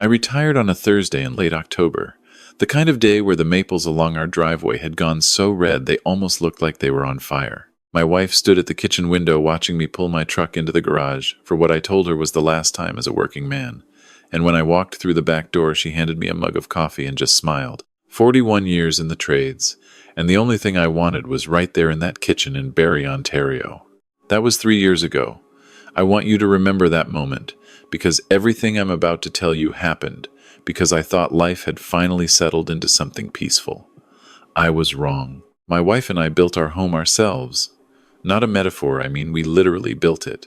I retired on a Thursday in late October, the kind of day where the maples along our driveway had gone so red they almost looked like they were on fire. My wife stood at the kitchen window watching me pull my truck into the garage for what I told her was the last time as a working man. And when I walked through the back door, she handed me a mug of coffee and just smiled. 41 years in the trades, and the only thing I wanted was right there in that kitchen in Barrie, Ontario. That was 3 years ago. I want you to remember that moment, because everything I'm about to tell you happened because I thought life had finally settled into something peaceful. I was wrong. My wife and I built our home ourselves. Not a metaphor, I mean we literally built it.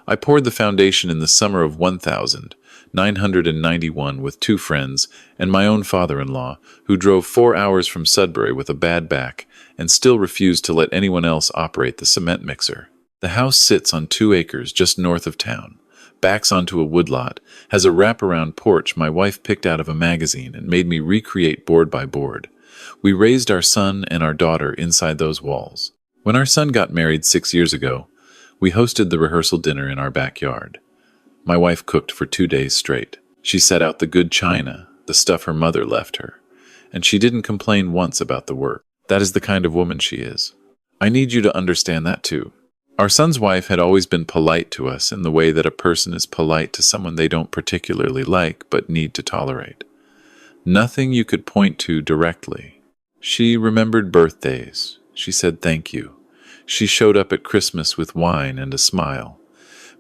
I poured the foundation in the summer of 1991 with 2 friends and my own father-in-law, who drove 4 hours from Sudbury with a bad back and still refused to let anyone else operate the cement mixer. The house sits on 2 acres just north of town, backs onto a woodlot, has a wraparound porch my wife picked out of a magazine and made me recreate board by board. We raised our son and our daughter inside those walls. When our son got married 6 years ago, we hosted the rehearsal dinner in our backyard. My wife cooked for 2 days straight. She set out the good china, the stuff her mother left her, and she didn't complain once about the work. That is the kind of woman she is. I need you to understand that too. Our son's wife had always been polite to us in the way that a person is polite to someone they don't particularly like but need to tolerate. Nothing you could point to directly. She remembered birthdays. She said thank you. She showed up at Christmas with wine and a smile.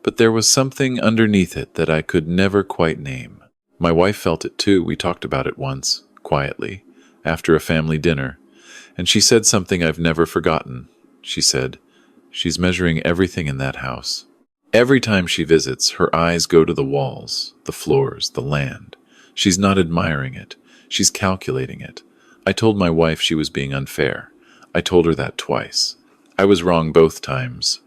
But there was something underneath it that I could never quite name. My wife felt it too. We talked about it once, quietly, after a family dinner, and she said something I've never forgotten. She said, "She's measuring everything in that house. Every time she visits, her eyes go to the walls, the floors, the land. She's not admiring it. She's calculating it." I told my wife she was being unfair. I told her that twice. I was wrong both times.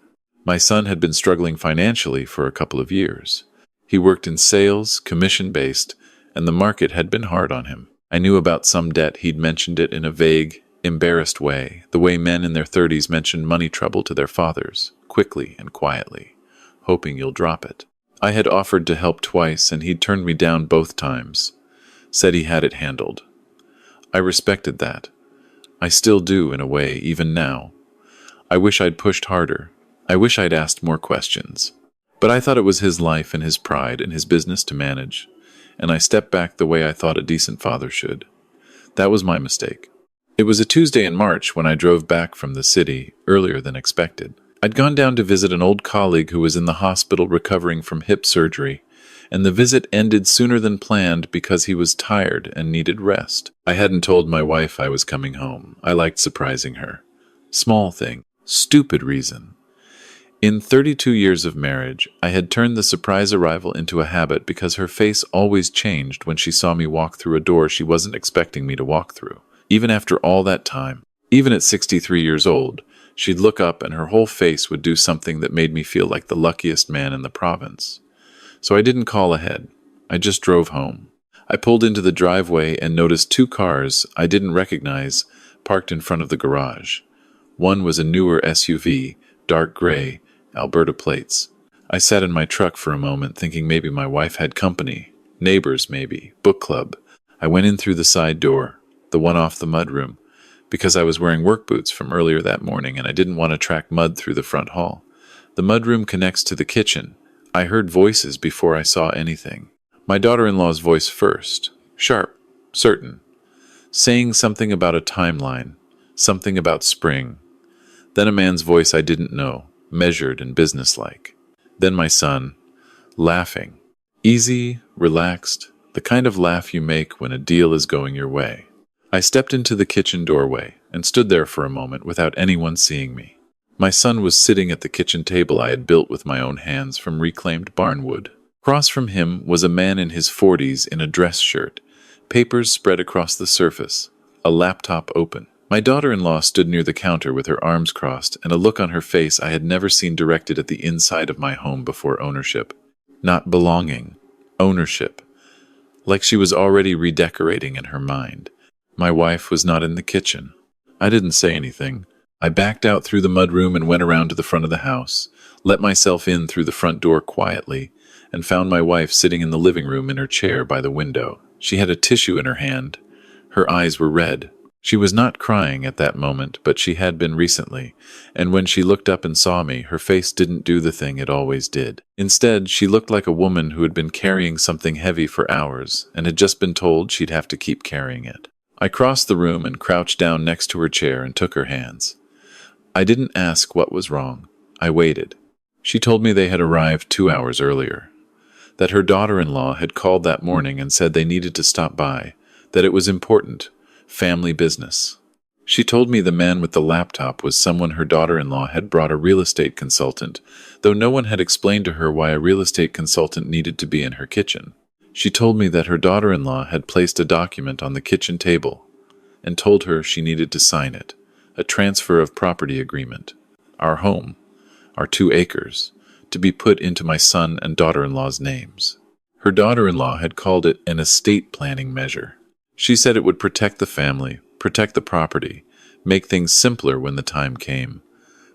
My son had been struggling financially for a couple of years. He worked in sales, commission-based, and the market had been hard on him. I knew about some debt. He'd mentioned it in a vague, embarrassed way, the way men in their 30s mention money trouble to their fathers, quickly and quietly, hoping you'll drop it. I had offered to help twice, and he'd turned me down both times, said he had it handled. I respected that. I still do, in a way, even now. I wish I'd pushed harder. I wish I'd asked more questions. But I thought it was his life and his pride and his business to manage, and I stepped back the way I thought a decent father should. That was my mistake. It was a Tuesday in March when I drove back from the city, earlier than expected. I'd gone down to visit an old colleague who was in the hospital recovering from hip surgery, and the visit ended sooner than planned because he was tired and needed rest. I hadn't told my wife I was coming home. I liked surprising her. Small thing. Stupid reason. In 32 years of marriage, I had turned the surprise arrival into a habit because her face always changed when she saw me walk through a door she wasn't expecting me to walk through. Even after all that time, even at 63 years old, she'd look up and her whole face would do something that made me feel like the luckiest man in the province. So I didn't call ahead. I just drove home. I pulled into the driveway and noticed 2 cars I didn't recognize parked in front of the garage. One was a newer SUV, dark gray, Alberta plates. I sat in my truck for a moment thinking maybe my wife had company, neighbors maybe, book club. I went in through the side door, the one off the mudroom, because I was wearing work boots from earlier that morning and I didn't want to track mud through the front hall. The mudroom connects to the kitchen. I heard voices before I saw anything. My daughter-in-law's voice first, sharp, certain, saying something about a timeline, something about spring. Then a man's voice I didn't know, measured and businesslike. Then my son, laughing. Easy, relaxed, the kind of laugh you make when a deal is going your way. I stepped into the kitchen doorway and stood there for a moment without anyone seeing me. My son was sitting at the kitchen table I had built with my own hands from reclaimed barnwood. Across from him was a man in his 40s in a dress shirt, papers spread across the surface, a laptop open. My daughter-in-law stood near the counter with her arms crossed and a look on her face I had never seen directed at the inside of my home before ownership. Not belonging. Ownership. Like she was already redecorating in her mind. My wife was not in the kitchen. I didn't say anything. I backed out through the mudroom and went around to the front of the house, let myself in through the front door quietly, and found my wife sitting in the living room in her chair by the window. She had a tissue in her hand. Her eyes were red. She was not crying at that moment, but she had been recently, and when she looked up and saw me, her face didn't do the thing it always did. Instead, she looked like a woman who had been carrying something heavy for hours and had just been told she'd have to keep carrying it. I crossed the room and crouched down next to her chair and took her hands. I didn't ask what was wrong. I waited. She told me they had arrived 2 hours earlier, that her daughter-in-law had called that morning and said they needed to stop by, that it was important, family business. She told me the man with the laptop was someone her daughter-in-law had brought a real estate consultant, though no one had explained to her why a real estate consultant needed to be in her kitchen. She told me that her daughter-in-law had placed a document on the kitchen table and told her she needed to sign it, a transfer of property agreement, our home, our 2 acres, to be put into my son and daughter-in-law's names. Her daughter-in-law had called it an estate planning measure. She said it would protect the family, protect the property, make things simpler when the time came.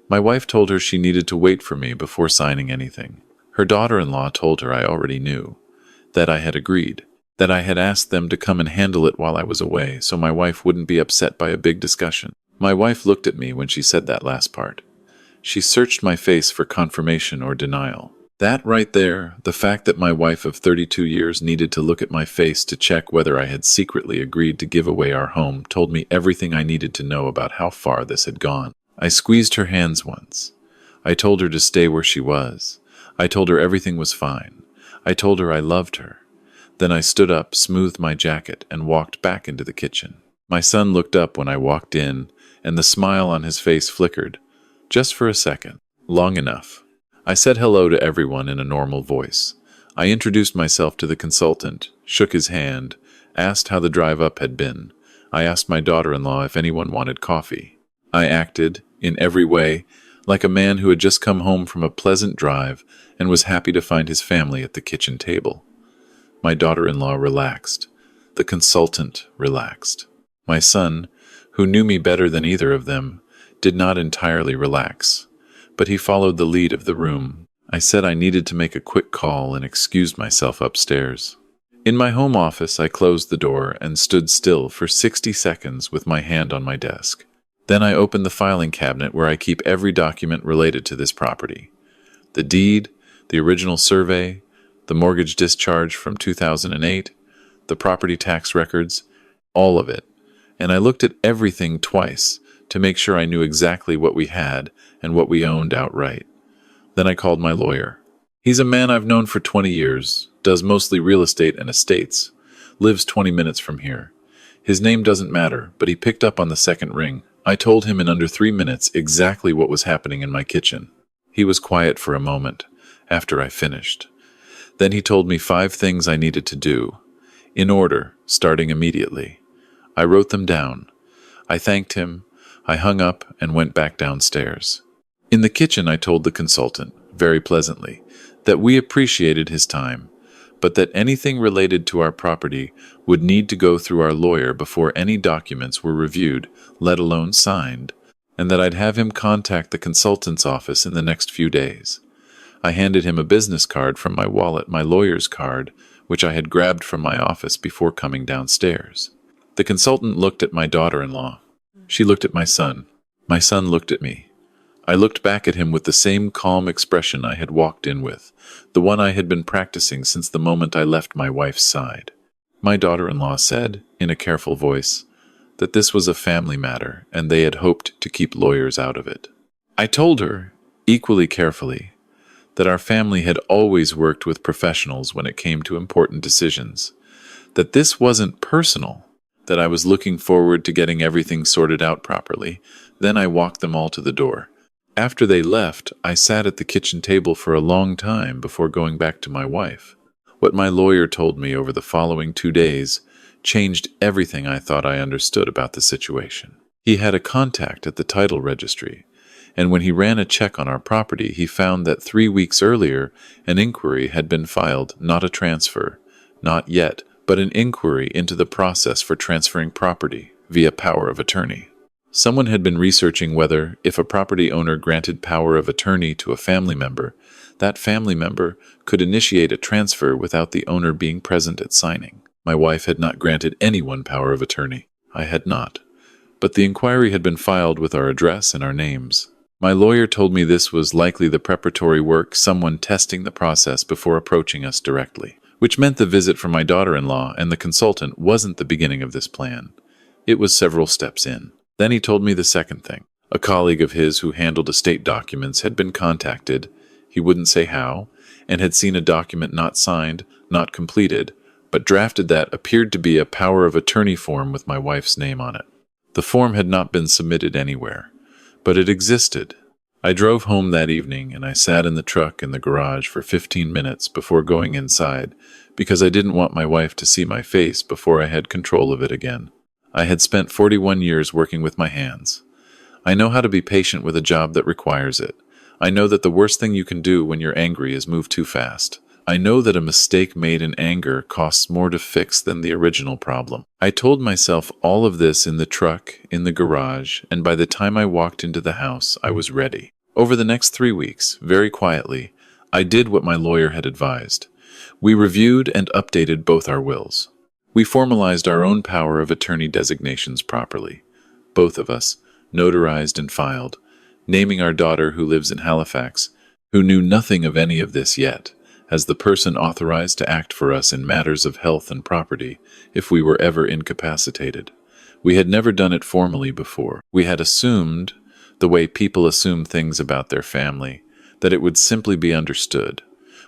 My wife told her she needed to wait for me before signing anything. Her daughter-in-law told her I already knew, that I had agreed, that I had asked them to come and handle it while I was away so my wife wouldn't be upset by a big discussion. My wife looked at me when she said that last part. She searched my face for confirmation or denial. That right there, the fact that my wife of 32 years needed to look at my face to check whether I had secretly agreed to give away our home, told me everything I needed to know about how far this had gone. I squeezed her hands once. I told her to stay where she was. I told her everything was fine. I told her I loved her. Then I stood up, smoothed my jacket, and walked back into the kitchen. My son looked up when I walked in, and the smile on his face flickered, just for a second, long enough. I said hello to everyone in a normal voice. I introduced myself to the consultant, shook his hand, asked how the drive up had been. I asked my daughter-in-law if anyone wanted coffee. I acted, in every way, like a man who had just come home from a pleasant drive and was happy to find his family at the kitchen table. My daughter-in-law relaxed. The consultant relaxed. My son, who knew me better than either of them, did not entirely relax, but he followed the lead of the room. I said I needed to make a quick call and excused myself upstairs. In my home office, I closed the door and stood still for 60 seconds with my hand on my desk. Then I opened the filing cabinet where I keep every document related to this property. The deed, the original survey, the mortgage discharge from 2008, the property tax records, all of it. And I looked at everything twice to make sure I knew exactly what we had and what we owned outright. Then I called my lawyer. He's a man I've known for 20 years, does mostly real estate and estates, lives 20 minutes from here. His name doesn't matter, but he picked up on the second ring. I told him in under 3 minutes exactly what was happening in my kitchen. He was quiet for a moment after I finished. Then he told me 5 things I needed to do, in order, starting immediately. I wrote them down. I thanked him. I hung up and went back downstairs. In the kitchen, I told the consultant, very pleasantly, that we appreciated his time, but that anything related to our property would need to go through our lawyer before any documents were reviewed, let alone signed, and that I'd have him contact the consultant's office in the next few days. I handed him a business card from my wallet, my lawyer's card, which I had grabbed from my office before coming downstairs. The consultant looked at my daughter-in-law. She looked at my son. My son looked at me. I looked back at him with the same calm expression I had walked in with, the one I had been practicing since the moment I left my wife's side. My daughter-in-law said, in a careful voice, that this was a family matter and they had hoped to keep lawyers out of it. I told her, equally carefully, that our family had always worked with professionals when it came to important decisions, that this wasn't personal, that I was looking forward to getting everything sorted out properly. Then I walked them all to the door. After they left, I sat at the kitchen table for a long time before going back to my wife. What my lawyer told me over the following 2 days changed everything I thought I understood about the situation. He had a contact at the title registry, and when he ran a check on our property, he found that 3 weeks earlier, an inquiry had been filed, not a transfer, not yet, but an inquiry into the process for transferring property via power of attorney. Someone had been researching whether, if a property owner granted power of attorney to a family member, That family member could initiate a transfer without the owner being present at signing. My wife had not granted anyone power of attorney. I had not. But the inquiry had been filed with our address and our names. My lawyer told me this was likely the preparatory work, someone testing the process before approaching us directly, which meant the visit from my daughter-in-law and the consultant wasn't the beginning of this plan. It was several steps in. Then he told me the second thing. A colleague of his who handled estate documents had been contacted, he wouldn't say how, and had seen a document not signed, not completed, but drafted that appeared to be a power of attorney form with my wife's name on it. The form had not been submitted anywhere, but it existed. I drove home that evening and I sat in the truck in the garage for 15 minutes before going inside because I didn't want my wife to see my face before I had control of it again. I had spent 41 years working with my hands. I know how to be patient with a job that requires it. I know that the worst thing you can do when you're angry is move too fast. I know that a mistake made in anger costs more to fix than the original problem. I told myself all of this in the truck, in the garage, and by the time I walked into the house, I was ready. Over the next 3 weeks, very quietly, I did what my lawyer had advised. We reviewed and updated both our wills. We formalized our own power of attorney designations properly. Both of us, notarized and filed, naming our daughter who lives in Halifax, who knew nothing of any of this yet, as the person authorized to act for us in matters of health and property if we were ever incapacitated. We had never done it formally before. We had assumed, the way people assume things about their family, that it would simply be understood.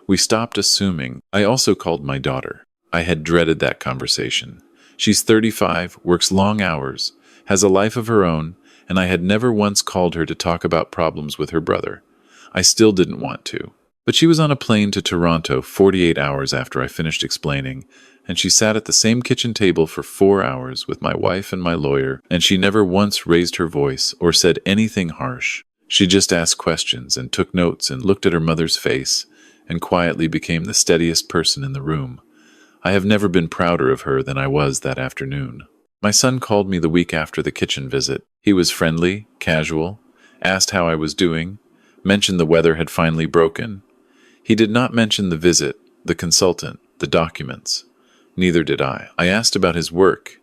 We stopped assuming. I also called my daughter. I had dreaded that conversation. She's 35, works long hours, has a life of her own, and I had never once called her to talk about problems with her brother. I still didn't want to. But she was on a plane to Toronto 48 hours after I finished explaining, and she sat at the same kitchen table for 4 hours with my wife and my lawyer, and she never once raised her voice or said anything harsh. She just asked questions and took notes and looked at her mother's face and quietly became the steadiest person in the room. I have never been prouder of her than I was that afternoon. My son called me the week after the kitchen visit. He was friendly, casual, asked how I was doing, mentioned the weather had finally broken. He did not mention the visit, the consultant, the documents. Neither did I. I asked about his work.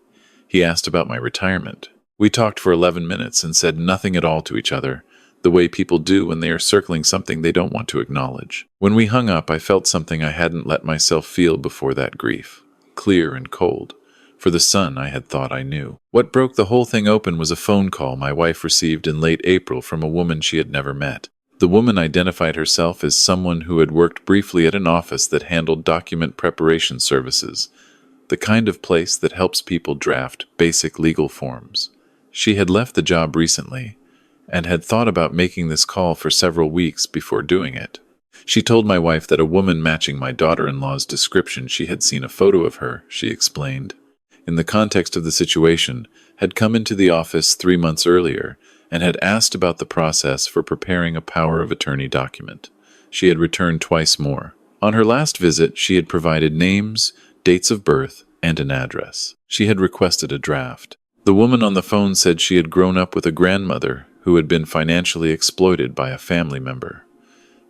He asked about my retirement. We talked for 11 minutes and said nothing at all to each other, the way people do when they are circling something they don't want to acknowledge. When we hung up, I felt something I hadn't let myself feel before that grief, clear and cold. For the son I had thought I knew. What broke the whole thing open was a phone call my wife received in late April from a woman she had never met. The woman identified herself as someone who had worked briefly at an office that handled document preparation services, the kind of place that helps people draft basic legal forms. She had left the job recently and had thought about making this call for several weeks before doing it. She told my wife that a woman matching my daughter-in-law's description, she had seen a photo of her, she explained, in the context of the situation, had come into the office 3 months earlier and had asked about the process for preparing a power of attorney document. She had returned twice more. On her last visit, she had provided names, dates of birth, and an address. She had requested a draft. The woman on the phone said she had grown up with a grandmother who had been financially exploited by a family member.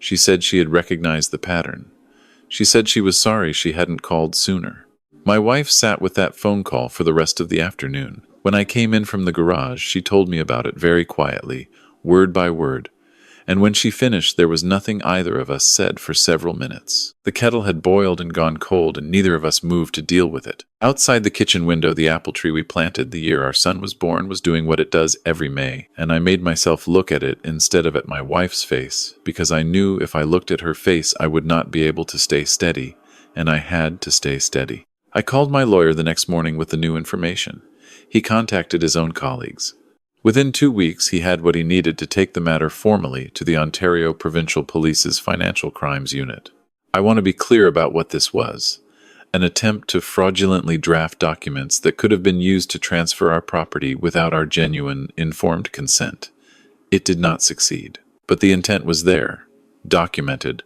She said she had recognized the pattern. She said she was sorry she hadn't called sooner. My wife sat with that phone call for the rest of the afternoon. When I came in from the garage, she told me about it very quietly, word by word, and when she finished, there was nothing either of us said for several minutes. The kettle had boiled and gone cold, and neither of us moved to deal with it. Outside the kitchen window, the apple tree we planted the year our son was born was doing what it does every May, and I made myself look at it instead of at my wife's face, because I knew if I looked at her face, I would not be able to stay steady, and I had to stay steady. I called my lawyer the next morning with the new information. He contacted his own colleagues. Within 2 weeks, he had what he needed to take the matter formally to the Ontario Provincial Police's Financial Crimes Unit. I want to be clear about what this was. An attempt to fraudulently draft documents that could have been used to transfer our property without our genuine, informed consent. It did not succeed. But the intent was there, documented,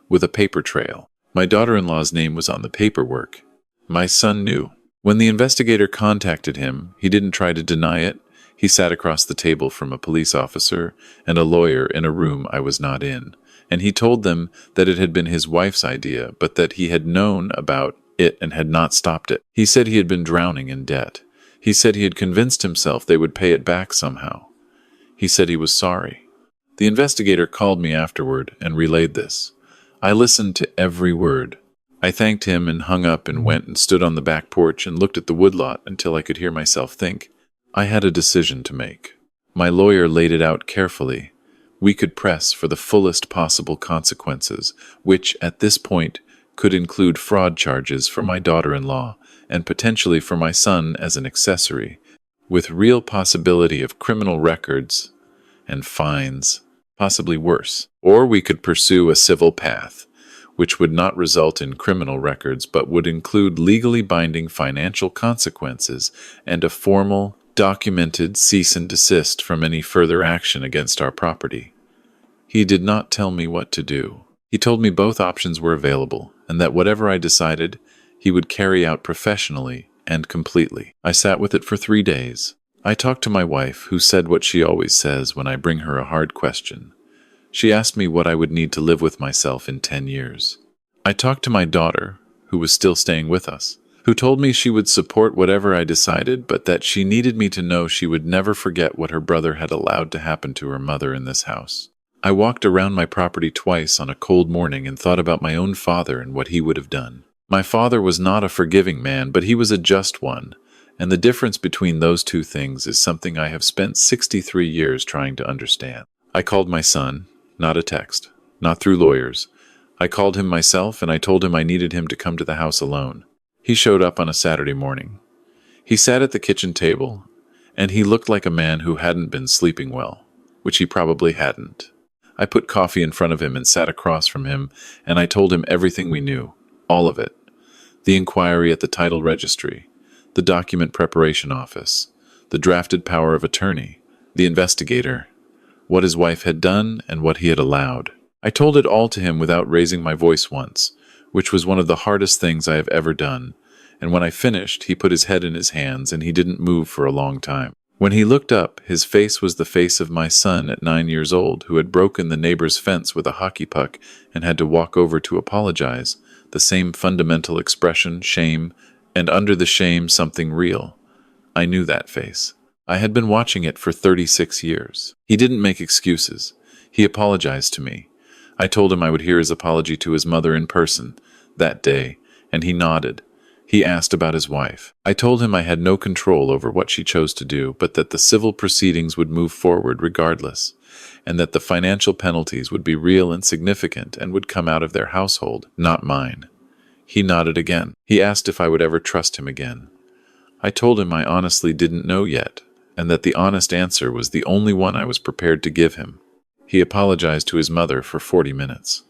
with a paper trail. My daughter-in-law's name was on the paperwork. My son knew. When the investigator contacted him, he didn't try to deny it. He sat across the table from a police officer and a lawyer in a room I was not in, and he told them that it had been his wife's idea, but that he had known about it and had not stopped it. He said he had been drowning in debt. He said he had convinced himself they would pay it back somehow. He said he was sorry. The investigator called me afterward and relayed this. I listened to every word. I thanked him and hung up and went and stood on the back porch and looked at the woodlot until I could hear myself think. I had a decision to make. My lawyer laid it out carefully. We could press for the fullest possible consequences, which, at this point, could include fraud charges for my daughter-in-law and potentially for my son as an accessory, with real possibility of criminal records and fines, possibly worse. Or we could pursue a civil path, which would not result in criminal records but would include legally binding financial consequences and a formal, documented cease and desist from any further action against our property. He did not tell me what to do. He told me both options were available, and that whatever I decided, he would carry out professionally and completely. I sat with it for 3 days. I talked to my wife, who said what she always says when I bring her a hard question. She asked me what I would need to live with myself in 10 years. I talked to my daughter, who was still staying with us, who told me she would support whatever I decided, but that she needed me to know she would never forget what her brother had allowed to happen to her mother in this house. I walked around my property twice on a cold morning and thought about my own father and what he would have done. My father was not a forgiving man, but he was a just one, and the difference between those two things is something I have spent 63 years trying to understand. I called my son, not a text, not through lawyers. I called him myself and I told him I needed him to come to the house alone. He showed up on a Saturday morning. He sat at the kitchen table, and he looked like a man who hadn't been sleeping well, which he probably hadn't. I put coffee in front of him and sat across from him, and I told him everything we knew, all of it. The inquiry at the title registry, the document preparation office, the drafted power of attorney, the investigator, what his wife had done and what he had allowed. I told it all to him without raising my voice once, which was one of the hardest things I have ever done, and when I finished, he put his head in his hands and he didn't move for a long time. When he looked up, his face was the face of my son at 9 years old, who had broken the neighbor's fence with a hockey puck and had to walk over to apologize. The same fundamental expression, shame, and under the shame, something real. I knew that face. I had been watching it for 36 years. He didn't make excuses. He apologized to me. I told him I would hear his apology to his mother in person that day, and he nodded. He asked about his wife. I told him I had no control over what she chose to do, but that the civil proceedings would move forward regardless, and that the financial penalties would be real and significant and would come out of their household, not mine. He nodded again. He asked if I would ever trust him again. I told him I honestly didn't know yet, and that the honest answer was the only one I was prepared to give him. He apologized to his mother for 40 minutes.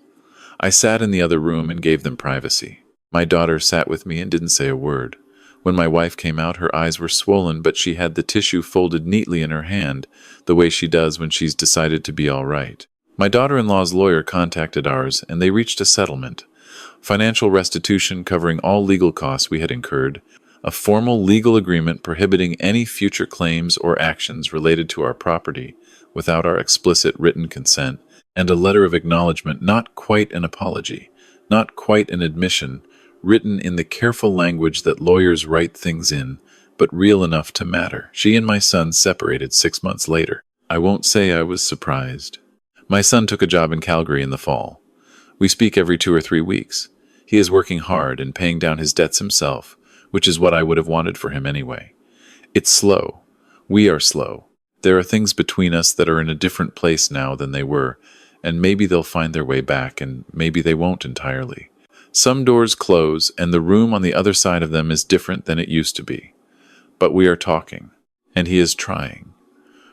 I sat in the other room and gave them privacy. My daughter sat with me and didn't say a word. When my wife came out, her eyes were swollen, but she had the tissue folded neatly in her hand, the way she does when she's decided to be all right. My daughter-in-law's lawyer contacted ours, and they reached a settlement. Financial restitution covering all legal costs we had incurred, a formal legal agreement prohibiting any future claims or actions related to our property without our explicit written consent, and a letter of acknowledgement, not quite an apology, not quite an admission, written in the careful language that lawyers write things in, but real enough to matter. She and my son separated 6 months later. I won't say I was surprised. My son took a job in Calgary in the fall. We speak every 2 or 3 weeks. He is working hard and paying down his debts himself, which is what I would have wanted for him anyway. It's slow. We are slow. There are things between us that are in a different place now than they were, and maybe they'll find their way back, and maybe they won't entirely. Some doors close, and the room on the other side of them is different than it used to be. But we are talking, and he is trying.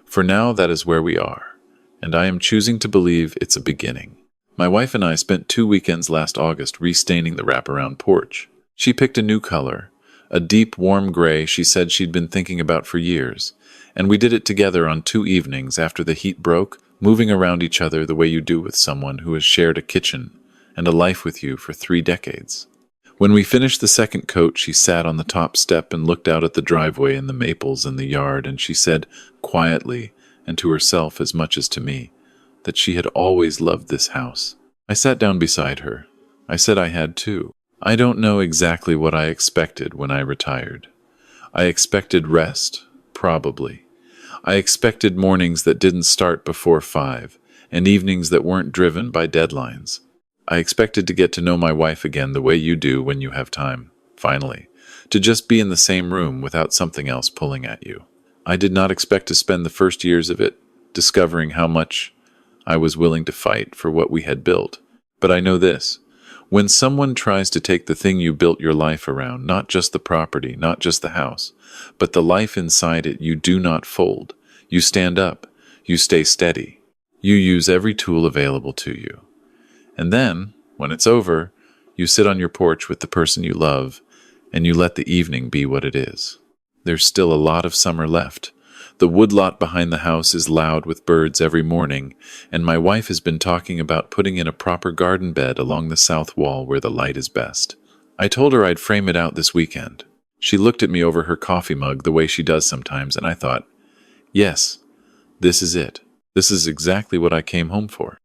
For now, that is where we are, and I am choosing to believe it's a beginning. My wife and I spent 2 weekends last August restaining the wraparound porch. She picked a new color, a deep, warm gray she said she'd been thinking about for years, and we did it together on 2 evenings after the heat broke, moving around each other the way you do with someone who has shared a kitchen and a life with you for 3 decades. When we finished the second coat, she sat on the top step and looked out at the driveway and the maples in the yard, and she said, quietly, and to herself as much as to me, that she had always loved this house. I sat down beside her. I said I had too. I don't know exactly what I expected when I retired. I expected rest, probably. I expected mornings that didn't start before 5, and evenings that weren't driven by deadlines. I expected to get to know my wife again the way you do when you have time, finally, to just be in the same room without something else pulling at you. I did not expect to spend the first years of it discovering how much I was willing to fight for what we had built. But I know this. When someone tries to take the thing you built your life around, not just the property, not just the house, but the life inside it, you do not fold. You stand up. You stay steady. You use every tool available to you. And then, when it's over, you sit on your porch with the person you love, and you let the evening be what it is. There's still a lot of summer left. The woodlot behind the house is loud with birds every morning, and my wife has been talking about putting in a proper garden bed along the south wall where the light is best. I told her I'd frame it out this weekend. She looked at me over her coffee mug the way she does sometimes, and I thought, yes, this is it. This is exactly what I came home for.